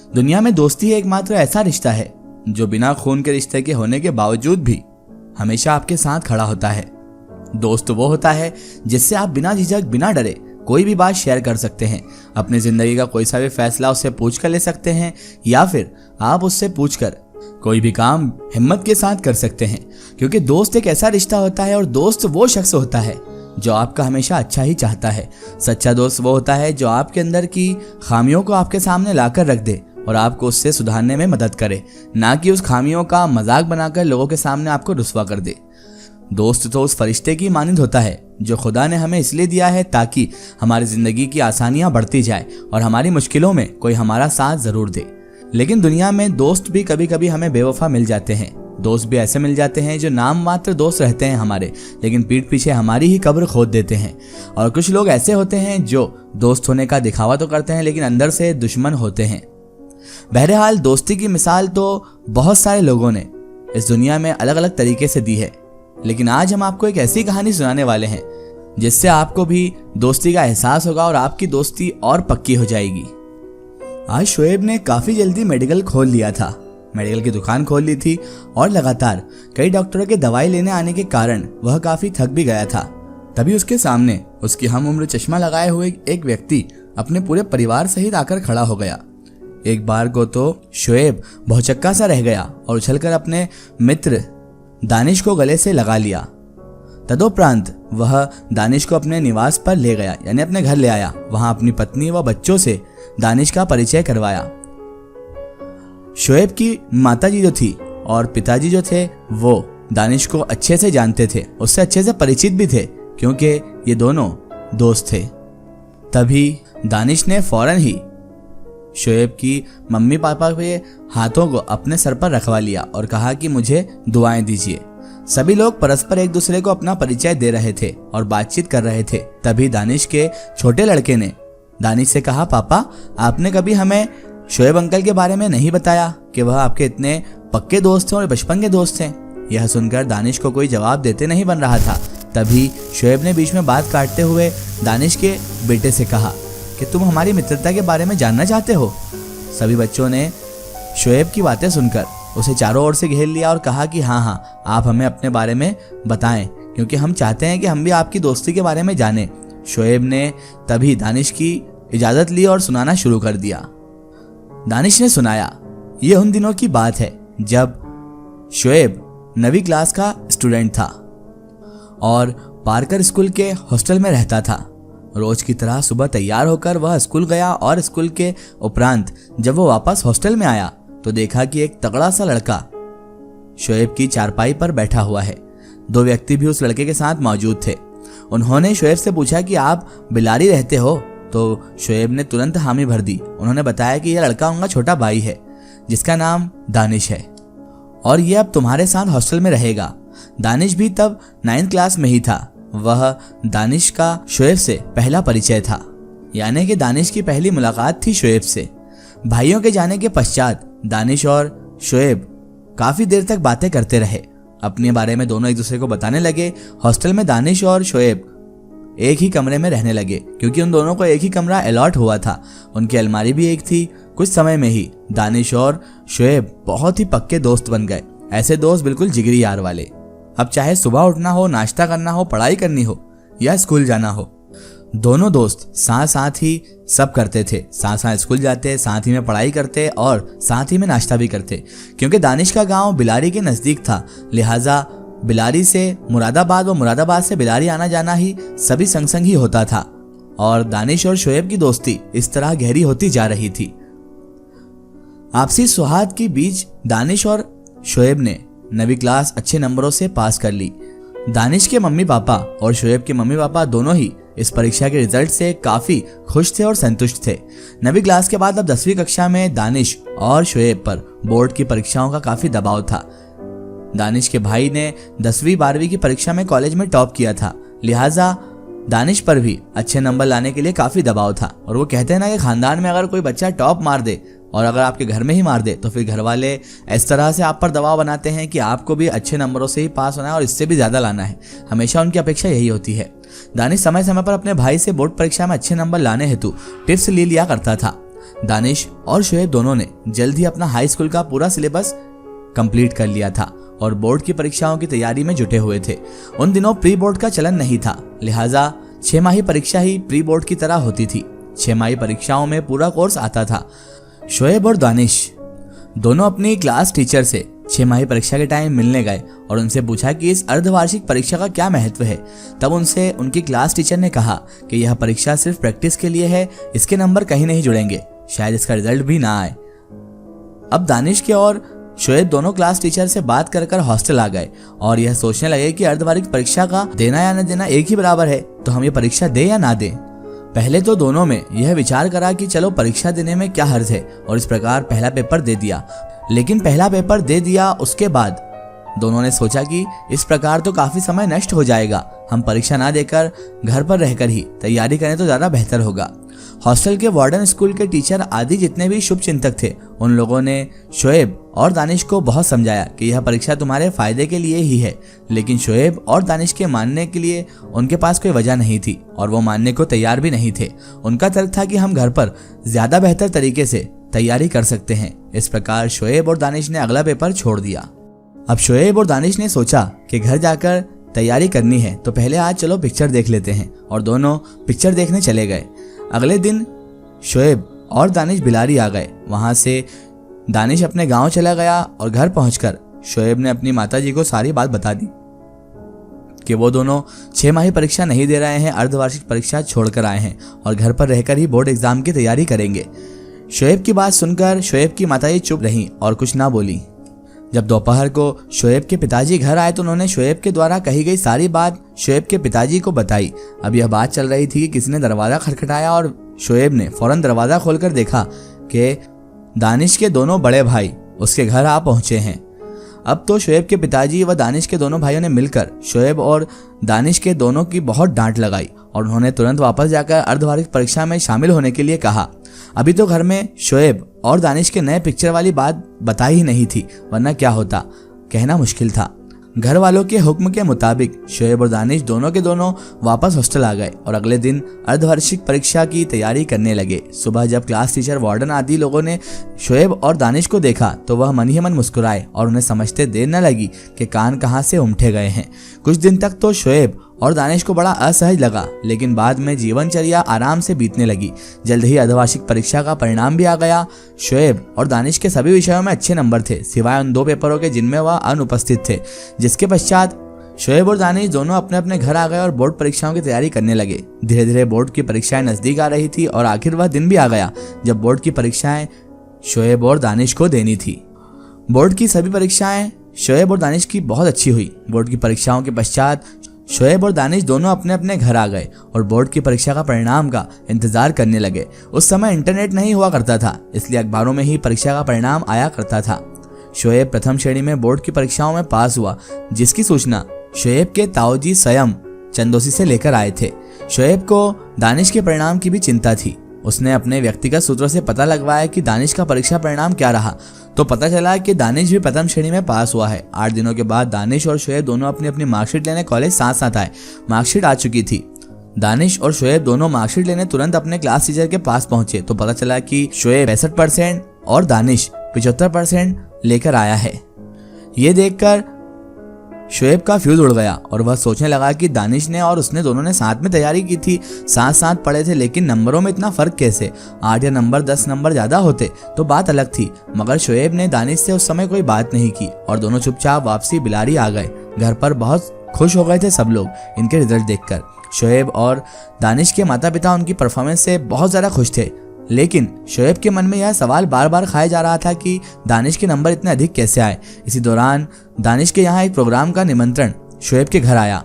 दुनिया में दोस्ती एकमात्र ऐसा रिश्ता है जो बिना खून के रिश्ते के होने के बावजूद भी हमेशा आपके साथ खड़ा होता है। दोस्त वो होता है जिससे आप बिना झिझक, बिना डरे कोई भी बात शेयर कर सकते हैं। अपनी जिंदगी का कोई सा भी फैसला उससे पूछ कर ले सकते हैं या फिर आप उससे पूछकर कोई भी काम हिम्मत के साथ कर सकते हैं। क्योंकि दोस्त एक ऐसा रिश्ता होता है और दोस्त वो शख्स होता है जो आपका हमेशा अच्छा ही चाहता है। सच्चा दोस्त वो होता है जो आपके अंदर की खामियों को आपके सामने लाकर रख दे और आपको उससे सुधारने में मदद करे, ना कि उस खामियों का मजाक बनाकर लोगों के सामने आपको रुस्वा कर दे। दोस्त तो उस फरिश्ते की मानिंद होता है जो खुदा ने हमें इसलिए दिया है ताकि हमारी जिंदगी की आसानियां बढ़ती जाए और हमारी मुश्किलों में कोई हमारा साथ जरूर दे। लेकिन दुनिया में दोस्त भी कभी कभी हमें बेवफा मिल जाते हैं। दोस्त भी ऐसे मिल जाते हैं जो नाम मात्र दोस्त रहते हैं हमारे, लेकिन पीठ पीछे हमारी ही कब्र खोद देते हैं। और कुछ लोग ऐसे होते हैं जो दोस्त होने का दिखावा तो करते हैं लेकिन अंदर से दुश्मन होते हैं। बहरहाल दोस्ती की मिसाल तो बहुत सारे लोगों ने इस दुनिया में अलग अलग तरीके से दी है, लेकिन आज हम आपको एक ऐसी कहानी सुनाने वाले हैं जिससे आपको भी दोस्ती का एहसास होगा और आपकी दोस्ती और पक्की हो जाएगी। आज शोएब ने काफी जल्दी मेडिकल खोल लिया था। मेडिकल की दुकान खोल ली थी और लगातार कई डॉक्टरों के दवाई लेने आने के कारण वह काफी थक भी गया था। तभी उसके सामने उसकी हम उम्र चश्मा लगाए हुए एक व्यक्ति अपने पूरे परिवार सहित आकर खड़ा हो गया। एक बार को तो शोएब भौचक्का सा रह गया और उछलकर अपने मित्र दानिश को गले से लगा लिया। तदोपरांत वह दानिश को अपने निवास पर ले गया, यानी अपने घर ले आया। वहां अपनी पत्नी व बच्चों से दानिश का परिचय करवाया। शोएब की माताजी जो थी और पिताजी जो थे वो दानिश को अच्छे से जानते थे, उससे अच्छे से परिचित भी थे क्योंकि ये दोनों दोस्त थे। तभी दानिश ने फौरन ही शोएब की मम्मी पापा के हाथों को अपने सर पर रखवा लिया और कहा कि मुझे दुआएं दीजिए। सभी लोग परस्पर एक दूसरे को अपना परिचय दे रहे थे और बातचीत कर रहे थे। तभी दानिश के छोटे लड़के ने दानिश से कहा, पापा आपने कभी हमें शोएब अंकल के बारे में नहीं बताया कि वह आपके इतने पक्के दोस्त हैं और बचपन के दोस्त हैं। यह सुनकर दानिश को कोई जवाब देते नहीं बन रहा था। तभी शोएब ने बीच में बात काटते हुए दानिश के बेटे से कहा कि तुम हमारी मित्रता के बारे में जानना चाहते हो। सभी बच्चों ने शोएब की बातें सुनकर उसे चारों ओर से घेर लिया और कहा कि हाँ आप हमें अपने बारे में बताएं क्योंकि हम चाहते हैं कि हम भी आपकी दोस्ती के बारे में जानें। शोएब ने तभी दानिश की इजाजत ली और सुनाना शुरू कर दिया। दानिश ने सुनाया, ये उन दिनों की बात है जब शोएब 9वीं क्लास का स्टूडेंट था और पार्कर स्कूल के हॉस्टल में रहता था। रोज की तरह सुबह तैयार होकर वह स्कूल गया और स्कूल के उपरांत जब वो वापस हॉस्टल में आया तो देखा कि एक तगड़ा सा लड़का शोएब की चारपाई पर बैठा हुआ है। 2 व्यक्ति भी उस लड़के के साथ मौजूद थे। उन्होंने शोएब से पूछा कि आप बिलारी रहते हो? तो शोएब ने तुरंत हामी भर दी। उन्होंने बताया कि यह लड़का उनका छोटा भाई है जिसका नाम दानिश है और यह अब तुम्हारे साथ हॉस्टल में रहेगा। दानिश भी तब 9th क्लास में ही था। वह दानिश का शोएब से पहला परिचय था, यानी कि दानिश की पहली मुलाकात थी शोएब से। भाइयों के जाने के पश्चात दानिश और शोएब काफी देर तक बातें करते रहे। अपने बारे में दोनों एक दूसरे को बताने लगे। हॉस्टल में दानिश और शोएब एक ही कमरे में रहने लगे क्योंकि उन दोनों को एक ही कमरा अलॉट हुआ था। उनकी अलमारी भी एक थी। कुछ समय में ही दानिश और शोएब बहुत ही पक्के दोस्त बन गए। ऐसे दोस्त बिल्कुल जिगरी यार वाले। अब चाहे सुबह उठना हो, नाश्ता करना हो, पढ़ाई करनी हो या स्कूल जाना हो, दोनों दोस्त साथ साथ ही सब करते थे। साथ साथ स्कूल जाते, साथ ही में पढ़ाई करते और साथ ही में नाश्ता भी करते। क्योंकि दानिश का गांव बिलारी के नजदीक था, लिहाजा बिलारी से मुरादाबाद व मुरादाबाद से बिलारी आना जाना ही सभी संग संग ही होता था और दानिश और शोएब की दोस्ती इस तरह गहरी होती जा रही थी। आपसी सौहार्द के बीच दानिश और शोएब ने 9वीं क्लास अच्छे नंबरों से पास कर ली। दानिश के मम्मी पापा और शोएब के मम्मी पापा दोनों ही इस परीक्षा के रिजल्ट से काफी खुश थे और संतुष्ट थे। 9वीं क्लास के बाद अब 10वीं कक्षा में दानिश और शोएब पर बोर्ड की परीक्षाओं का काफी दबाव था। दानिश के भाई ने 10वीं 12वीं की परीक्षा में कॉलेज में टॉप किया था, लिहाजा दानिश पर भी अच्छे नंबर लाने के लिए काफी दबाव था। और वो कहते हैं ना कि खानदान में अगर कोई बच्चा टॉप मार दे और अगर आपके घर में ही मार दे तो फिर घर वाले इस तरह से आप पर दबाव बनाते हैं कि आपको भी अच्छे नंबरों से ही पास होना है और इससे भी ज्यादा लाना है। हमेशा उनकी अपेक्षा यही होती है। दानिश समय समय पर अपने भाई से बोर्ड परीक्षा में अच्छे नंबर लाने हेतु टिप्स ले लिया करता था। दानिश और शोएब दोनों ने जल्द ही अपना हाई स्कूल का पूरा सिलेबस कंप्लीट कर लिया था और बोर्ड की परीक्षाओं की तैयारी में जुटे हुए थे। उन दिनों प्री बोर्ड का चलन नहीं था, लिहाजा 6 माही परीक्षा ही प्री बोर्ड की तरह होती थी। 6 माही परीक्षाओं में पूरा कोर्स आता था। शोएब और दानिश दोनों अपनी क्लास टीचर से 6 माही परीक्षा के टाइम मिलने गए और उनसे पूछा कि इस अर्धवार्षिक परीक्षा का क्या महत्व है। तब उनसे उनकी क्लास टीचर ने कहा कि यह परीक्षा सिर्फ प्रैक्टिस के लिए है, इसके नंबर कहीं नहीं जुड़ेंगे, शायद इसका रिजल्ट भी ना आए। अब दानिश के और शोएब दोनों क्लास टीचर से बात कर हॉस्टल आ गए और यह सोचने लगे कि अर्धवार्षिक परीक्षा का देना या न देना एक ही बराबर है, तो हम ये परीक्षा दे या ना दें। पहले तो दोनों में यह विचार करा कि चलो परीक्षा देने में क्या हर्ज है, और इस प्रकार पहला पेपर दे दिया। लेकिन पहला पेपर दे दिया उसके बाद दोनों ने सोचा कि इस प्रकार तो काफी समय नष्ट हो जाएगा, हम परीक्षा ना देकर घर पर रहकर ही तैयारी करें तो ज्यादा बेहतर होगा। हॉस्टल के वार्डन, स्कूल के टीचर आदि जितने भी शुभ चिंतक थे, उन लोगों ने शोएब और दानिश को बहुत समझाया कि यह परीक्षा तुम्हारे फायदे के लिए ही है। लेकिन शोएब और दानिश के मानने के लिए उनके पास कोई वजह नहीं थी और वो मानने को तैयार भी नहीं थे। उनका तर्क था कि हम घर पर ज्यादा बेहतर तरीके से तैयारी कर सकते हैं। इस प्रकार शोएब और दानिश ने अगला पेपर छोड़ दिया। अब शोएब और दानिश ने सोचा कि घर जाकर तैयारी करनी है तो पहले आज चलो पिक्चर देख लेते हैं, और दोनों पिक्चर देखने चले गए। अगले दिन शोएब और दानिश बिलारी आ गए। वहां से दानिश अपने गांव चला गया और घर पहुंचकर शोएब ने अपनी माताजी को सारी बात बता दी कि वो दोनों 6 माही परीक्षा नहीं दे रहे हैं, अर्धवार्षिक परीक्षा छोड़कर आए हैं और घर पर रहकर ही बोर्ड एग्जाम की तैयारी करेंगे। शोएब की बात सुनकर शोएब की माताजी चुप रहीं और कुछ ना बोली। जब दोपहर को शोएब के पिताजी घर आए तो उन्होंने शोएब के द्वारा कही गई सारी बात शोएब के पिताजी को बताई। अब यह बात चल रही थी कि किसी ने दरवाजा खटखटाया और शोएब ने फौरन दरवाजा खोलकर देखा कि दानिश के दोनों बड़े भाई उसके घर आ पहुंचे हैं। अब तो शोएब के पिताजी व दानिश के दोनों भाइयों ने मिलकर शोएब और दानिश के दोनों की बहुत डांट लगाई और उन्होंने तुरंत वापस जाकर अर्धवार्षिक परीक्षा में शामिल होने के लिए कहा। अभी तो घर में शोएब और दानिश के नए पिक्चर वाली बात बताई ही नहीं थी, वरना क्या होता कहना मुश्किल था। घर वालों के हुक्म के मुताबिक शोएब और दानिश दोनों के दोनों वापस हॉस्टल आ गए और अगले दिन अर्धवार्षिक परीक्षा की तैयारी करने लगे। सुबह जब क्लास टीचर, वार्डन आदि लोगों ने शोएब और दानिश को देखा तो वह मन ही मन मुस्कुराए और उन्हें समझते देर न लगी कि कान कहाँ से उमठे गए हैं। कुछ दिन तक तो शोएब और दानिश को बड़ा असहज लगा, लेकिन बाद में जीवनचर्या आराम से बीतने लगी। जल्द ही अर्धवार्षिक परीक्षा का परिणाम भी आ गया। शोएब और दानिश के सभी विषयों में अच्छे नंबर थे, सिवाय उन 2 पेपरों के जिनमें वह अनुपस्थित थे। जिसके पश्चात शोएब और दानिश दोनों अपने अपने घर आ गए और बोर्ड परीक्षाओं की तैयारी करने लगे। धीरे धीरे बोर्ड की परीक्षाएं नजदीक आ रही थी और आखिर वह दिन भी आ गया जब बोर्ड की परीक्षाएं शोएब और दानिश को देनी थी। बोर्ड की सभी परीक्षाएं शोएब और दानिश की बहुत अच्छी हुई। बोर्ड की परीक्षाओं के पश्चात शोएब और दानिश दोनों अपने अपने घर आ गए और बोर्ड की परीक्षा का परिणाम का इंतजार करने लगे। उस समय इंटरनेट नहीं हुआ करता था, इसलिए अखबारों में ही परीक्षा का परिणाम आया करता था। शोएब प्रथम श्रेणी में बोर्ड की परीक्षाओं में पास हुआ, जिसकी सूचना शोएब के ताऊजी स्वयं चंदोसी से लेकर आए थे। शोएब को दानिश के परिणाम की भी चिंता थी। उसने अपने व्यक्तिगत सूत्रों से पता लगवाया कि दानिश का परीक्षा परिणाम क्या रहा, तो पता चला कि दानिश भी प्रथम श्रेणी में पास हुआ है। 8 दिनों के बाद दानिश और शोएब दोनों अपनी अपनी मार्कशीट लेने कॉलेज साथ साथ आए। मार्कशीट आ चुकी थी। दानिश और शोएब दोनों मार्कशीट लेने तुरंत अपने क्लास टीचर के पास पहुंचे तो पता चला कि शोएब 65% और दानिश 75% लेकर आया है। ये देखकर शोएब का फ्यूज उड़ गया और वह सोचने लगा कि दानिश ने और उसने दोनों ने साथ में तैयारी की थी, साथ साथ पढ़े थे, लेकिन नंबरों में इतना फर्क कैसे? 8 या नंबर 10 नंबर ज्यादा होते तो बात अलग थी। मगर शोएब ने दानिश से उस समय कोई बात नहीं की और दोनों चुपचाप वापसी बिलारी आ गए। घर पर बहुत खुश हो गए थे सब लोग इनके रिजल्ट देखकर। शोएब और दानिश के माता पिता उनकी परफॉर्मेंस से बहुत ज्यादा खुश थे, लेकिन शोएब के मन में यह सवाल बार बार खाया जा रहा था कि दानिश के नंबर इतने अधिक कैसे आए। इसी दौरान दानिश के यहाँ एक प्रोग्राम का निमंत्रण शोएब के घर आया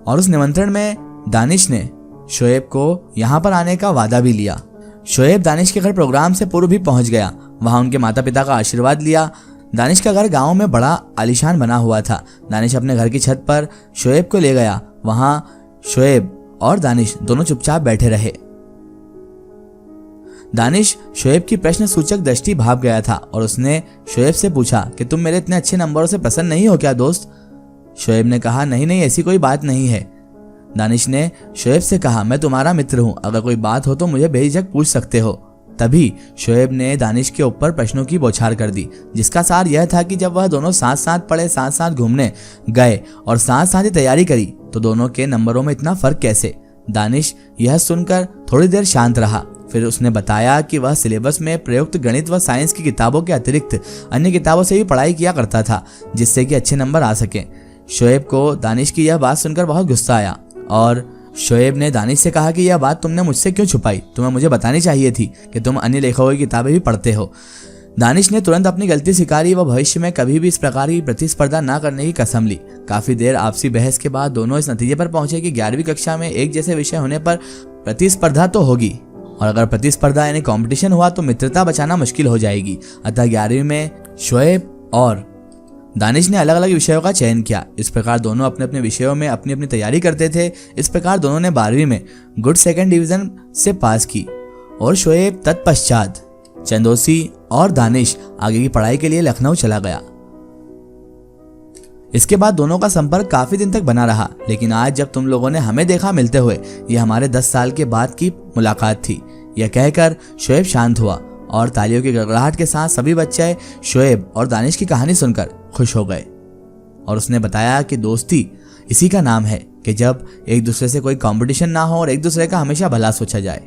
और उस निमंत्रण में दानिश ने शोएब को यहाँ पर आने का वादा भी लिया। शोएब दानिश के घर प्रोग्राम से पूर्व भी पहुंच गया। वहां उनके माता पिता का आशीर्वाद लिया। दानिश का घर गाँव में बड़ा आलीशान बना हुआ था। दानिश अपने घर की छत पर शोएब को ले गया। वहां शोएब और दानिश दोनों चुपचाप बैठे रहे। दानिश शोएब की प्रश्न सूचक दृष्टि भाप गया था और उसने शोएब से पूछा कि तुम मेरे इतने अच्छे नंबरों से प्रसन्न नहीं हो क्या दोस्त? शोएब ने कहा नहीं नहीं, ऐसी कोई बात नहीं है। दानिश ने शोएब से कहा मैं तुम्हारा मित्र हूं, अगर कोई बात हो तो मुझे बेझिझक पूछ सकते हो। तभी शोएब ने दानिश के ऊपर प्रश्नों की बौछार कर दी, जिसका सार यह था कि जब वह दोनों साथ साथ पढ़े, साथ साथ घूमने गए और साथ साथ ही तैयारी करी तो दोनों के नंबरों में इतना फर्क कैसे। दानिश यह सुनकर थोड़ी देर शांत रहा। फिर उसने बताया कि वह सिलेबस में प्रयुक्त गणित व साइंस की किताबों के अतिरिक्त अन्य किताबों से भी पढ़ाई किया करता था, जिससे कि अच्छे नंबर आ सके। शोएब को दानिश की यह बात सुनकर बहुत गुस्सा आया और शोएब ने दानिश से कहा कि यह बात तुमने मुझसे क्यों छुपाई, तुम्हें मुझे बतानी चाहिए थी कि तुम अन्य लेखकों की किताबें भी पढ़ते हो। दानिश ने तुरंत अपनी गलती स्वीकारी व भविष्य में कभी भी इस प्रकार की प्रतिस्पर्धा न करने की कसम ली। काफी देर आपसी बहस के बाद दोनों इस नतीजे पर पहुंचे कि 11वीं कक्षा में एक जैसे विषय होने पर प्रतिस्पर्धा तो होगी, और अगर प्रतिस्पर्धा यानी कंपटीशन हुआ तो मित्रता बचाना मुश्किल हो जाएगी। अतः 11वीं में शोएब और दानिश ने अलग अलग विषयों का चयन किया। इस प्रकार दोनों अपने अपने विषयों में अपनी अपनी तैयारी करते थे। इस प्रकार दोनों ने 12वीं में गुड सेकंड डिवीजन से पास की और शोएब तत्पश्चात चंदोसी और दानिश आगे की पढ़ाई के लिए लखनऊ चला गया। इसके बाद दोनों का संपर्क काफी दिन तक बना रहा, लेकिन आज जब तुम लोगों ने हमें देखा मिलते हुए, यह हमारे 10 साल के बाद की मुलाकात थी। यह कहकर शोएब शांत हुआ और तालियों की गड़गड़ाहट के साथ सभी बच्चे शोएब और दानिश की कहानी सुनकर खुश हो गए। और उसने बताया कि दोस्ती इसी का नाम है कि जब एक दूसरे से कोई कंपटीशन ना हो और एक दूसरे का हमेशा भला सोचा जाए।